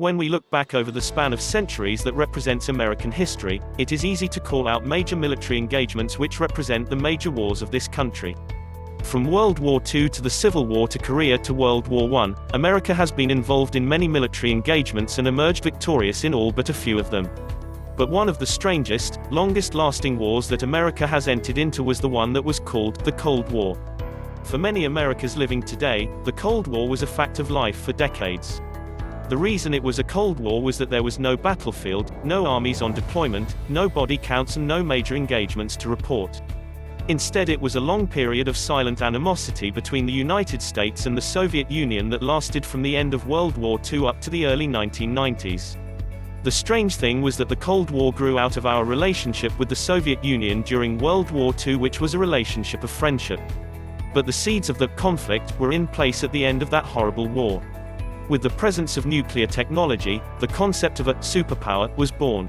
When we look back over the span of centuries that represents American history, it is easy to call out major military engagements which represent the major wars of this country. From World War II to the Civil War to Korea to World War I, America has been involved in many military engagements and emerged victorious in all but a few of them. But one of the strangest, longest-lasting wars that America has entered into was the one that was called the Cold War. For many Americans living today, the Cold War was a fact of life for decades. The reason it was a Cold War was that there was no battlefield, no armies on deployment, no body counts and no major engagements to report. Instead, it was a long period of silent animosity between the United States and the Soviet Union that lasted from the end of World War II up to the early 1990s. The strange thing was that the Cold War grew out of our relationship with the Soviet Union during World War II, which was a relationship of friendship. But the seeds of the conflict were in place at the end of that horrible war. With the presence of nuclear technology, the concept of a superpower was born.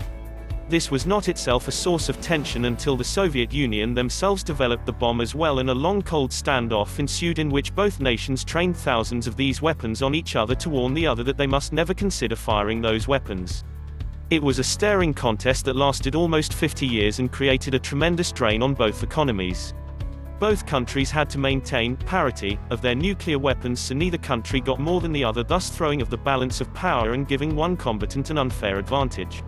This was not itself a source of tension until the Soviet Union themselves developed the bomb as well, and a long cold standoff ensued in which both nations trained thousands of these weapons on each other to warn the other that they must never consider firing those weapons. It was a staring contest that lasted almost 50 years and created a tremendous drain on both economies. Both countries had to maintain parity of their nuclear weapons, so neither country got more than the other, thus throwing of the balance of power and giving one combatant an unfair advantage.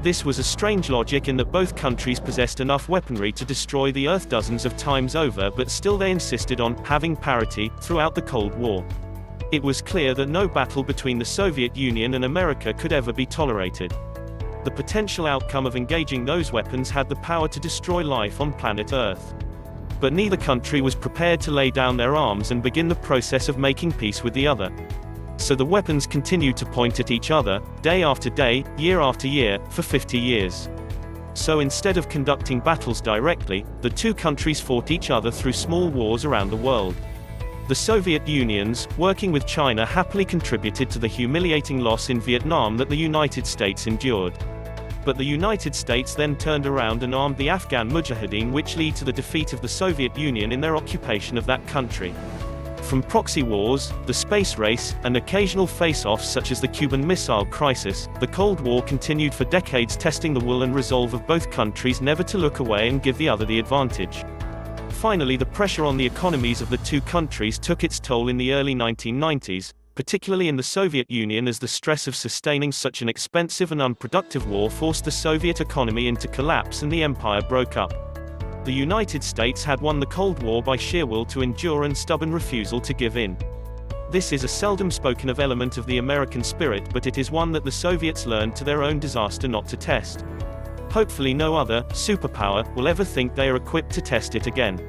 This was a strange logic in that both countries possessed enough weaponry to destroy the Earth dozens of times over, but still they insisted on having parity throughout the Cold War. It was clear that no battle between the Soviet Union and America could ever be tolerated. The potential outcome of engaging those weapons had the power to destroy life on planet Earth. But neither country was prepared to lay down their arms and begin the process of making peace with the other. So the weapons continued to point at each other, day after day, year after year, for 50 years. So instead of conducting battles directly, the two countries fought each other through small wars around the world. The Soviet Unions, working with China, happily contributed to the humiliating loss in Vietnam that the United States endured. But the United States then turned around and armed the Afghan Mujahideen, which led to the defeat of the Soviet Union in their occupation of that country. From proxy wars, the space race, and occasional face-offs such as the Cuban Missile Crisis, the Cold War continued for decades, testing the will and resolve of both countries never to look away and give the other the advantage. Finally, the pressure on the economies of the two countries took its toll in the early 1990s, particularly in the Soviet Union, as the stress of sustaining such an expensive and unproductive war forced the Soviet economy into collapse and the empire broke up. The United States had won the Cold War by sheer will to endure and stubborn refusal to give in. This is a seldom spoken of element of the American spirit, but it is one that the Soviets learned to their own disaster not to test. Hopefully no other superpower will ever think they are equipped to test it again.